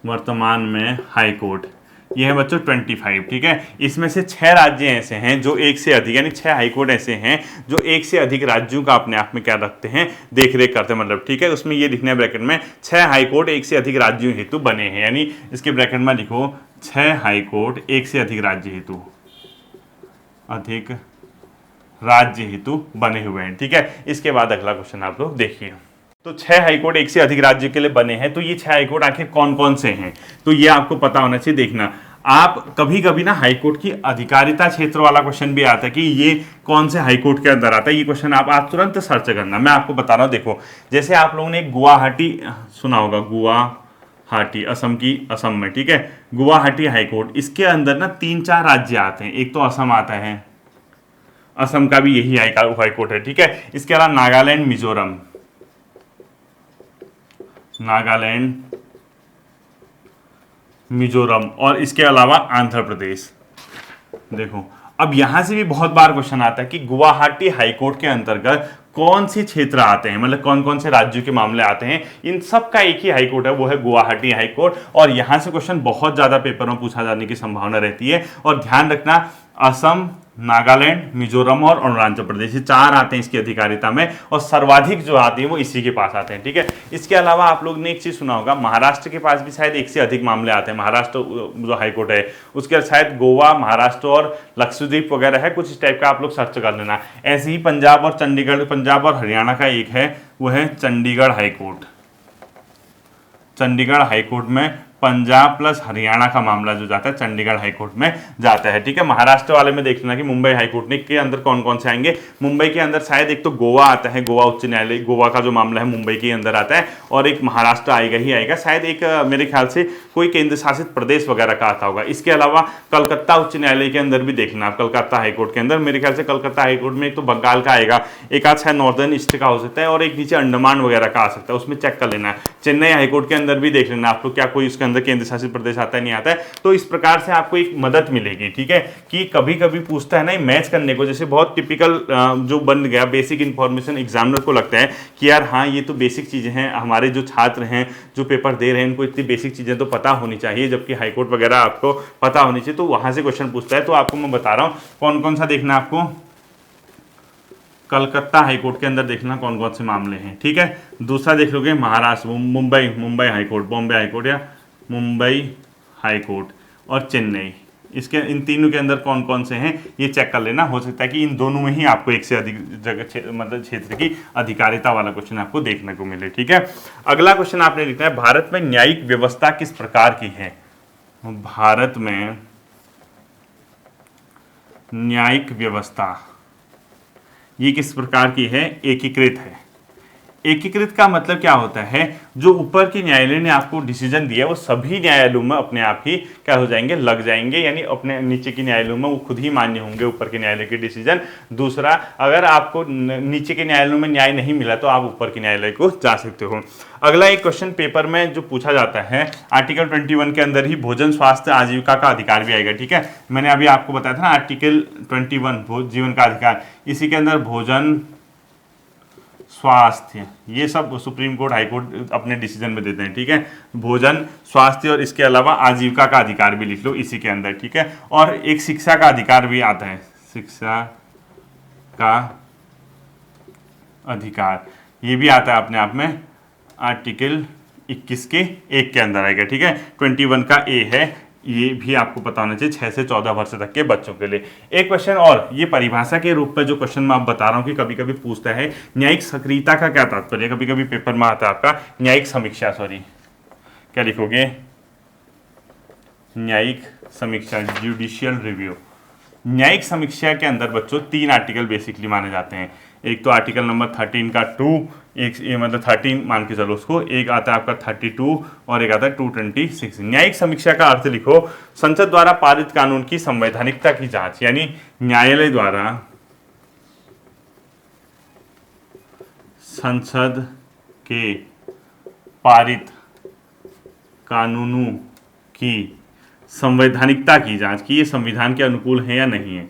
वर्तमान में हाई कोर्ट ये है बच्चों 25, ठीक है। इसमें से 6 राज्य ऐसे हैं जो एक से अधिक, यानी 6 हाई कोर्ट ऐसे हैं जो एक से अधिक राज्यों का अपने आप में क्या रखते हैं, देख रेख करते हैं, मतलब ठीक है। उसमें ये लिखना है ब्रैकेट में 6 हाई कोर्ट एक से अधिक राज्यों हेतु बने हैं, यानी इसके ब्रैकेट में लिखो 6 हाई कोर्ट एक से अधिक राज्य हेतु, अधिक राज्य हेतु बने हुए हैं, ठीक है। इसके बाद अगला क्वेश्चन आप लोग देखिए। तो 6 हाईकोर्ट एक से अधिक राज्य के लिए बने हैं, तो ये 6 हाईकोर्ट आखिर कौन कौन से हैं, तो ये आपको पता होना चाहिए। देखना आप कभी कभी ना हाईकोर्ट की अधिकारिता क्षेत्र वाला क्वेश्चन भी आता है कि ये कौन से हाईकोर्ट के अंदर आता है, ये क्वेश्चन आप तुरंत सर्च करना। मैं आपको बता रहा हूँ, देखो जैसे आप लोगों ने गुवाहाटी सुना होगा, गुवाहाटी असम की, असम में, ठीक है, गुवाहाटी हाईकोर्ट, इसके अंदर ना 3-4 राज्य आते हैं। एक तो असम आता है, असम का भी यही हाईकोर्ट है, ठीक है। इसके अलावा नागालैंड, मिजोरम, नागालैंड, मिजोरम, और इसके अलावा आंध्र प्रदेश। देखो अब यहां से भी बहुत बार क्वेश्चन आता है कि गुवाहाटी हाईकोर्ट के अंतर्गत कौन से क्षेत्र आते हैं, मतलब कौन कौन से राज्यों के मामले आते हैं। इन सब का एक ही हाईकोर्ट है, वो है गुवाहाटी हाईकोर्ट। और यहां से क्वेश्चन बहुत ज्यादा पेपर में पूछा जाने की संभावना रहती है। और ध्यान रखना, असम, नागालैंड, मिजोरम और अरुणाचल प्रदेश, ये 4 आते हैं इसकी अधिकारिता में, और सर्वाधिक जो आते हैं वो इसी के पास आते हैं, ठीक है। इसके अलावा आप लोग ने एक चीज सुना होगा, महाराष्ट्र के पास भी शायद एक से अधिक मामले आते हैं, महाराष्ट्र जो हाईकोर्ट है उसके शायद गोवा, महाराष्ट्र और लक्षद्वीप वगैरह है, कुछ इस टाइप का आप लोग सर्च कर लेना। ऐसे ही पंजाब और चंडीगढ़, पंजाब और हरियाणा का एक है, वो है चंडीगढ़ हाईकोर्ट। चंडीगढ़ हाईकोर्ट में पंजाब प्लस हरियाणा का मामला जो जाता है चंडीगढ़ हाईकोर्ट में जाता है, ठीक है। महाराष्ट्र वाले में देख लेना कि मुंबई हाईकोर्ट ने के अंदर कौन कौन से आएंगे। मुंबई के अंदर शायद एक तो गोवा आता है, गोवा उच्च न्यायालय, गोवा का जो मामला है मुंबई के अंदर आता है, और एक महाराष्ट्र आएगा ही आएगा, शायद एक मेरे ख्याल से कोई केंद्र शासित प्रदेश वगैरह का आता होगा। इसके अलावा कलकत्ता उच्च न्यायालय के अंदर भी देखना आप, कलकत्ता हाईकोर्ट के अंदर मेरे ख्याल से कलकत्ता हाईकोर्ट में एक तो बंगाल का आएगा, एक आध शायद नॉर्दर्न ईस्ट का हो सकता है, और एक नीचे अंडमान वगैरह का आ सकता है, उसमें चेक कर लेना है। चेन्नई हाईकोर्ट के अंदर भी देख लेना आपको क्या कोई उसके अंदर केंद्र शासित प्रदेश आता है नहीं आता है। तो इस प्रकार से आपको एक मदद मिलेगी, ठीक है, कि कभी कभी पूछता है ना मैच करने को, जैसे बहुत टिपिकल जो बन गया बेसिक इंफॉर्मेशन एग्जामिनर को लगता है कि यार हाँ ये तो बेसिक चीजें हैं, हमारे जो छात्र हैं जो पेपर दे रहे हैं उनको इतनी बेसिक चीजें तो पता होनी चाहिए, जबकि हाईकोर्ट वगैरह आपको पता होनी चाहिए, तो वहां से क्वेश्चन पूछता है। तो आपको मैं बता रहा हूँ कौन कौन सा देखना आपको, कलकत्ता हाईकोर्ट के अंदर देखना कौन कौन से मामले हैं, ठीक है। दूसरा देख लोगे महाराष्ट्र, मुंबई हाईकोर्ट, बॉम्बे हाईकोर्ट या मुंबई हाईकोर्ट, और चेन्नई, इसके इन तीनों के अंदर कौन कौन से हैं ये चेक कर लेना। हो सकता है कि इन दोनों में ही आपको एक से अधिक जगह मतलब क्षेत्र की अधिकारिता वाला क्वेश्चन आपको देखने को मिले, ठीक है। अगला क्वेश्चन आपने लिखना है, भारत में न्यायिक व्यवस्था किस प्रकार की है। भारत में न्यायिक व्यवस्था ये किस प्रकार की है, एकीकृत है। एकीकृत का मतलब क्या होता है, जो ऊपर के न्यायालय ने आपको डिसीजन दिया वो सभी न्यायालयों में अपने आप ही क्या हो जाएंगे, लग जाएंगे, यानी अपने नीचे के न्यायालयों में वो खुद ही मान्य होंगे ऊपर के न्यायालय के डिसीजन। दूसरा, अगर आपको नीचे के न्यायालयों में न्याय नहीं मिला तो आप ऊपर के न्यायालय को जा सकते हो। अगला एक क्वेश्चन पेपर में जो पूछा जाता है, आर्टिकल 21 के अंदर ही भोजन, स्वास्थ्य, आजीविका का अधिकार भी आएगा, ठीक है। मैंने अभी आपको बताया था ना आर्टिकल 21 जीवन का अधिकार, इसी के अंदर भोजन, स्वास्थ्य, ये सब सुप्रीम कोर्ट हाई कोर्ट अपने डिसीजन में देते हैं, ठीक है। भोजन, स्वास्थ्य और इसके अलावा आजीविका का अधिकार भी लिख लो इसी के अंदर, ठीक है। और एक शिक्षा का अधिकार भी आता है, शिक्षा का अधिकार ये भी आता है अपने आप में, आर्टिकल 21 के 1 के अंदर आएगा, ठीक है। 21 का ए है, ये भी आपको पता होना चाहिए 6 से 14 वर्ष तक के बच्चों के लिए। एक क्वेश्चन और, ये परिभाषा के रूप में जो क्वेश्चन मैं आप बता रहा हूँ कि कभी कभी पूछता है, न्यायिक सक्रियता का क्या तात्पर्य, कभी कभी पेपर में आता है आपका न्यायिक समीक्षा, सॉरी क्या लिखोगे, न्यायिक समीक्षा, जुडिशियल रिव्यू। न्यायिक समीक्षा के अंदर बच्चों 3 आर्टिकल बेसिकली माने जाते हैं। एक तो आर्टिकल नंबर 13 का 2, एक मतलब 13 मान के चलो उसको, एक आता है आपका 32 और एक आता है 226। न्यायिक समीक्षा का अर्थ लिखो, संसद द्वारा पारित कानून की संवैधानिकता की जांच, यानी न्यायालय द्वारा संसद के पारित कानूनों की संवैधानिकता की जांच, की ये संविधान के अनुकूल है या नहीं है,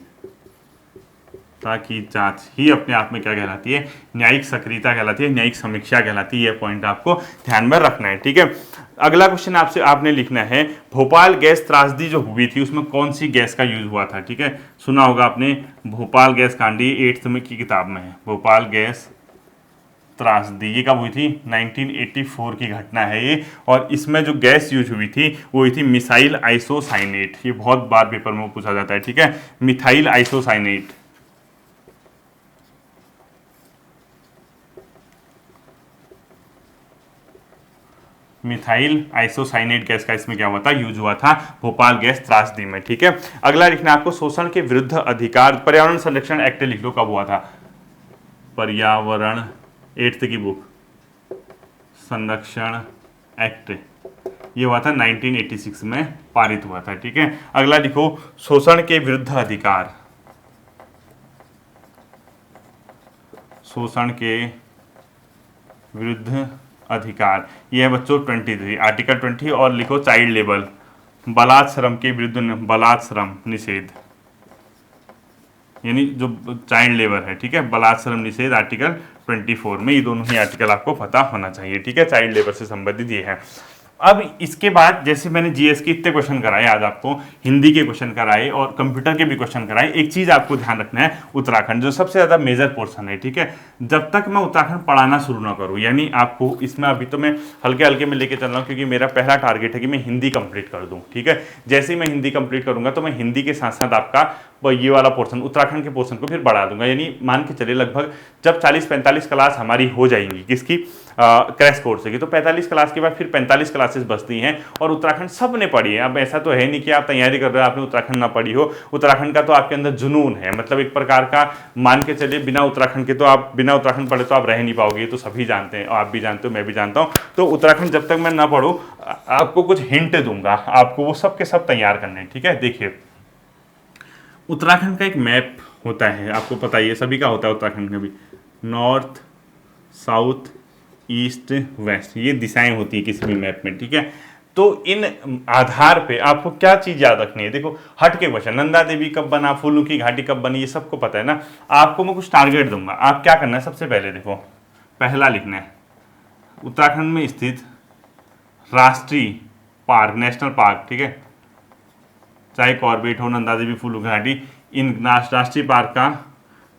व्यवस्था की जांच ही अपने आप में क्या कहलाती है, न्यायिक सक्रियता कहलाती है, न्यायिक समीक्षा कहलाती है। ये पॉइंट आपको ध्यान में रखना है, ठीक है। अगला क्वेश्चन आपसे आपने लिखना है, भोपाल गैस त्रासदी जो हुई थी उसमें कौन सी गैस का यूज हुआ था, ठीक है। सुना होगा आपने, भोपाल गैस कांड, 8th में की किताब में है, भोपाल गैस त्रासदी। ये कब हुई थी, 1984 की घटना है ये। और इसमें जो गैस यूज हुई थी वो हुई थी मिसाइल आइसोसाइनेट। ये बहुत बार पेपर में पूछा जाता है, ठीक है, methyl isocyanate. Methyl isocyanate gas का इसमें क्या हुआ था, यूज हुआ था भोपाल गैस त्रासदी में, ठीक है। अगला लिखना आपको, शोषण के विरुद्ध अधिकार, पर्यावरण संरक्षण एक्ट लिख लो, कब हुआ था, पर्यावरण 8th की बुक, संरक्षण एक्ट, ये हुआ था 1986 में पारित हुआ था, ठीक है। अगला लिखो, शोषण के विरुद्ध अधिकार, शोषण के विरुद्ध अधिकार, ये है बच्चों 23, आर्टिकल 20। और लिखो चाइल्ड लेबर, बालात श्रम के विरुद्ध, बालात श्रम निषेध, यानी जो चाइल्ड लेबर है, ठीक है, बालात श्रम निषेध आर्टिकल 24 में। ये दोनों ही आर्टिकल आपको पता होना चाहिए, ठीक है, चाइल्ड लेबर से संबंधित ये है। अब इसके बाद जैसे मैंने जीएस के इतने क्वेश्चन कराए, आज आपको हिंदी के क्वेश्चन कराए और कंप्यूटर के भी क्वेश्चन कराए, एक चीज आपको ध्यान रखना है, उत्तराखंड जो सबसे ज्यादा मेजर पोर्शन है, ठीक है। जब तक मैं उत्तराखंड पढ़ाना शुरू ना करूं, यानी आपको इसमें अभी तो मैं हल्के हल्के में लेके चल रहा हूं, क्योंकि मेरा पहला टारगेट है कि मैं हिंदी कंप्लीट कर दूं, ठीक है। जैसे ही मैं हिंदी कंप्लीट करूंगा तो मैं हिंदी के साथ साथ आपका ये वाला पोर्शन, उत्तराखंड के पोर्शन को फिर बढ़ा दूंगा। यानी मान के चलिए लगभग जब 40-45 क्लास हमारी हो जाएंगी, किसकी, क्रैश कोर्स की, तो 45 क्लास के बाद फिर 45 क्लासेस बचती हैं और उत्तराखंड सब ने पढ़ी है। अब ऐसा तो है नहीं कि आप तैयारी कर रहे हो आपने उत्तराखंड ना पढ़ी हो, उत्तराखंड का तो आपके अंदर जुनून है, मतलब एक प्रकार का मान के चलिए, बिना उत्तराखंड के तो आप, बिना उत्तराखंड पढ़े तो आप रह नहीं पाओगे, तो सभी जानते हैं, आप भी जानते हो, मैं भी जानता हूँ। तो उत्तराखंड जब तक मैं ना पढ़ूँ, आपको कुछ हिंट दूंगा, आपको वो सब के सब तैयार करने, ठीक है। देखिए, उत्तराखंड का एक मैप होता है, आपको पता ही है, सभी का होता है उत्तराखंड का भी, नॉर्थ, साउथ, ईस्ट, वेस्ट, ये दिशाएं होती है किसी भी मैप में, ठीक है। तो इन आधार पे आपको क्या चीज याद रखनी है, देखो हट के क्वेश्चन, नंदा देवी कब बना, फूलों की घाटी कब बनी, ये सबको पता है ना। आपको मैं कुछ टारगेट दूंगा, आप क्या करना है, सबसे पहले देखो, पहला लिखना है, उत्तराखंड में स्थित राष्ट्रीय पार्क, नेशनल पार्क, ठीक है, चाहे कॉर्बेट हो, नंदा देवी, फूलों की घाटी, इन राष्ट्रीय पार्क का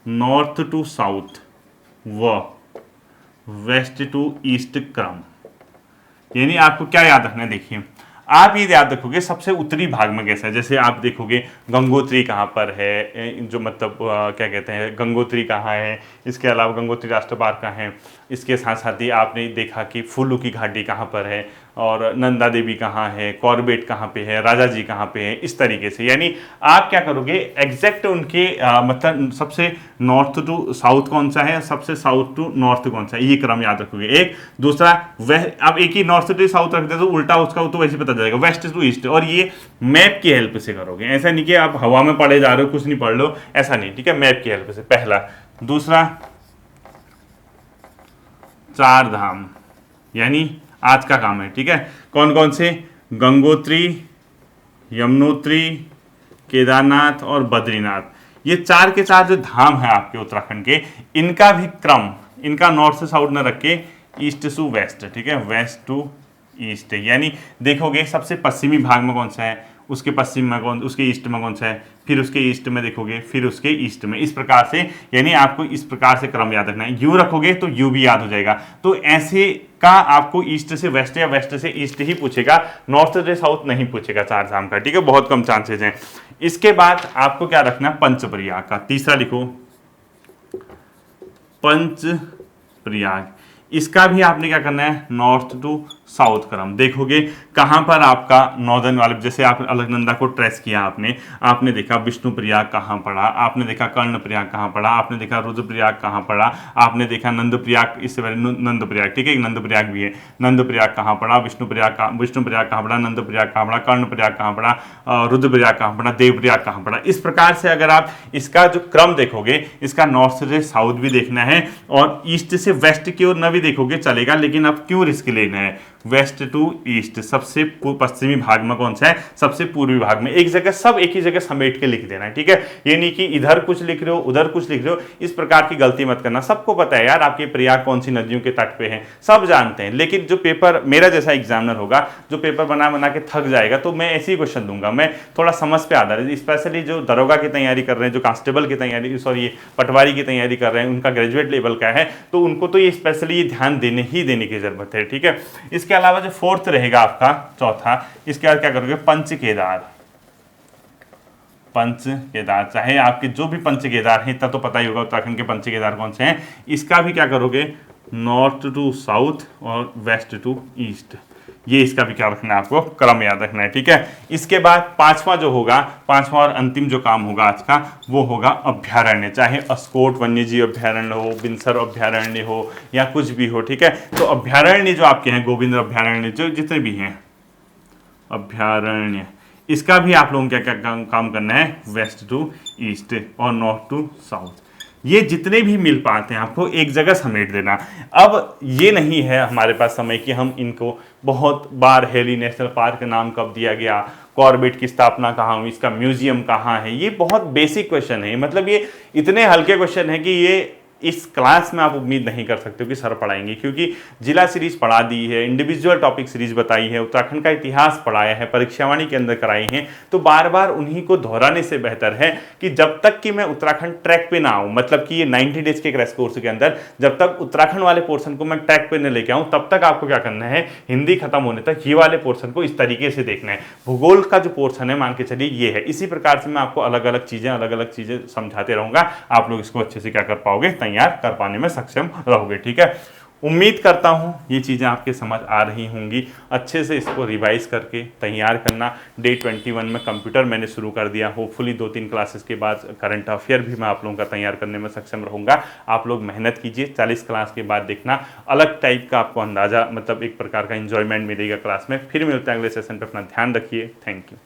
नॉर्थ टू साउथ व वेस्ट टू ईस्ट क्रम। यानी आपको क्या याद रखना है, देखिए आप ये याद रखोगे सबसे उत्तरी भाग में कैसा है, जैसे आप देखोगे गंगोत्री कहाँ पर है, जो मतलब क्या कहते हैं, गंगोत्री कहाँ है, इसके अलावा गंगोत्री राष्ट्रीय पार्क कहाँ है, इसके साथ साथ ही आपने देखा कि फूलों की घाटी कहाँ पर है, और नंदा देवी कहाँ है, कॉर्बेट कहाँ पे है, राजा जी कहाँ पे है, इस तरीके से। यानी आप क्या करोगे, एग्जैक्ट उनके मतलब सबसे नॉर्थ टू साउथ कौन सा है, सबसे साउथ टू नॉर्थ कौन सा है, ये क्रम याद रखोगे। एक दूसरा अब एक ही नॉर्थ टू साउथ रख दे तो उल्टा उसका तो वैसे पता जाएगा, वेस्ट टू ईस्ट, और ये मैप की हेल्प से करोगे। ऐसा नहीं कि आप हवा में पढ़े जा रहे हो, कुछ नहीं पढ़ लो, ऐसा नहीं, ठीक है, मैप की हेल्प से, पहला। दूसरा, चार धाम, यानी आज का काम है, ठीक है, कौन कौन से, गंगोत्री, यमुनोत्री, केदारनाथ और बद्रीनाथ। ये चार के चार जो धाम है आपके उत्तराखंड के, इनका भी क्रम, इनका नॉर्थ से साउथ न रख के ईस्ट टू वेस्ट, ठीक है, वेस्ट टू ईस्ट। यानी देखोगे सबसे पश्चिमी भाग में कौन सा है, उसके पश्चिम में कौन, उसके ईस्ट में कौन सा है, फिर उसके ईस्ट में देखोगे, फिर उसके ईस्ट में, इस प्रकार से। यानी आपको इस प्रकार से क्रम याद रखना है, यू रखोगे तो यू भी याद हो जाएगा। तो ऐसे का आपको ईस्ट से वेस्ट या वेस्ट से ईस्ट ही पूछेगा, नॉर्थ से साउथ नहीं पूछेगा चार धाम का, ठीक है, बहुत कम चांसेस हैं। इसके बाद आपको क्या रखना है, पंचप्रयाग का, तीसरा लिखो पंचप्रयाग। इसका भी आपने क्या करना है, नॉर्थ टू साउथ क्रम। देखोगे कहां पर आपका नॉर्दर्न वाले, जैसे आप अलकनंदा को ट्रेस किया आपने देखा विष्णु प्रयाग कहां पड़ा, आपने देखा कर्ण प्रयाग कहां पड़ा, आपने देखा रुद्र प्रयाग कहां पड़ा, आपने देखा नंद प्रयाग, इससे पहले नंद प्रयाग, ठीक है, नंद प्रयाग भी है, नंद प्रयाग कहां पड़ा, विष्णु प्रयाग कहां पड़ा, नंद प्रयाग कहां पड़ा, कर्ण प्रयाग कहां पड़ा, रुद्र प्रयाग कहां पड़ा, देव प्रयाग कहां पड़ा। इस प्रकार से अगर आप इसका जो क्रम देखोगे, इसका नॉर्थ से साउथ भी देखना है और ईस्ट से वेस्ट की ओर न भी देखोगे चलेगा, लेकिन अब क्यों रिस्क लेना है, वेस्ट टू ईस्ट, सबसे पश्चिमी भाग में कौन सा है, सबसे पूर्वी भाग में। एक जगह सब एक ही जगह समेट के लिख देना है, ठीक है। ये नहीं कि इधर कुछ लिख रहे हो उधर कुछ लिख रहे हो, इस प्रकार की गलती मत करना। सबको पता है यार आपके प्रयाग कौन सी नदियों के तट पे है, सब जानते हैं। लेकिन जो पेपर मेरा जैसा एग्जामिनर होगा, जो पेपर बना बना के थक जाएगा, तो मैं ऐसे ही क्वेश्चन दूंगा। मैं थोड़ा समझ पे आधारित, स्पेशली जो दरोगा की तैयारी कर रहे हैं, जो कांस्टेबल की तैयारी, सॉरी पटवारी की तैयारी कर रहे हैं, उनका ग्रेजुएट लेवल का है, तो उनको तो ये स्पेशली ये ध्यान देने की जरूरत है, ठीक है। इसके अलावा जो फोर्थ रहेगा आपका चौथा, इसके बाद क्या करोगे, पंच केदार। पंच केदार, चाहे आपके जो भी पंच केदार हैं, इतना तो पता ही होगा उत्तराखंड के पंच केदार कौन से हैं। इसका भी क्या करोगे, नॉर्थ टू साउथ और वेस्ट टू ईस्ट, ये इसका भी क्या रखना है आपको, क्रम याद रखना है, ठीक है। इसके बाद पांचवा जो होगा, पांचवा और अंतिम जो काम होगा आज का, वो होगा अभ्यारण्य। चाहे अस्कोट वन्यजीव अभ्यारण्य हो, बिनसर अभ्यारण्य हो, या कुछ भी हो, ठीक है। तो अभ्यारण्य जो आपके हैं, गोविंद अभ्यारण्य, जो जितने भी हैं अभ्यारण्य, इसका भी आप लोगों को क्या क्या काम करना है, वेस्ट टू ईस्ट और नॉर्थ टू साउथ। ये जितने भी मिल पाते हैं आपको एक जगह समेट देना। अब ये नहीं है हमारे पास समय कि हम इनको बहुत बार, हेली नेशनल पार्क का नाम कब दिया गया, कॉर्बेट की स्थापना कहाँ हुई, इसका म्यूजियम कहाँ है, ये बहुत बेसिक क्वेश्चन है। मतलब ये इतने हल्के क्वेश्चन है कि ये इस क्लास में आप उम्मीद नहीं कर सकते हो कि सर पढ़ाएंगे, क्योंकि जिला सीरीज पढ़ा दी है, इंडिविजुअल टॉपिक सीरीज बताई है, उत्तराखंड का इतिहास पढ़ाया है, परीक्षावाणी के अंदर कराई है। तो बार बार उन्हीं को दोहराने से बेहतर है कि जब तक कि मैं उत्तराखंड ट्रैक पे ना आऊँ, मतलब कि ये 90 डेज के क्रैश कोर्स के अंदर जब तक उत्तराखंड वाले पोर्सन को मैं ट्रैक पे न लेके आऊँ, तब तक आपको क्या करना है, हिंदी खत्म होने तक ये वाले पोर्सन को इस तरीके से देखना है। भूगोल का जो पोर्सन है, मान के चलिए ये है। इसी प्रकार से मैं आपको अलग अलग चीजें समझाते रहूंगा, आप लोग इसको अच्छे से क्या कर पाओगे, तैयार कर पाने में सक्षम रहोगे, ठीक है। उम्मीद करता हूं ये चीज़ें आपके समझ आ रही होंगी। अच्छे से इसको रिवाइज करके तैयार करना। डे 21 में कंप्यूटर मैंने शुरू कर दिया, होपफुली 2-3 क्लासेस के बाद करंट अफेयर भी मैं आप लोगों का तैयार करने में सक्षम रहूँगा। आप लोग मेहनत कीजिए, 40 क्लास के बाद देखना अलग टाइप का आपको अंदाज़ा, मतलब एक प्रकार का इन्जॉयमेंट मिलेगा क्लास में। फिर मिलते हैं अगले सेशन पर, अपना ध्यान रखिए। Thank you.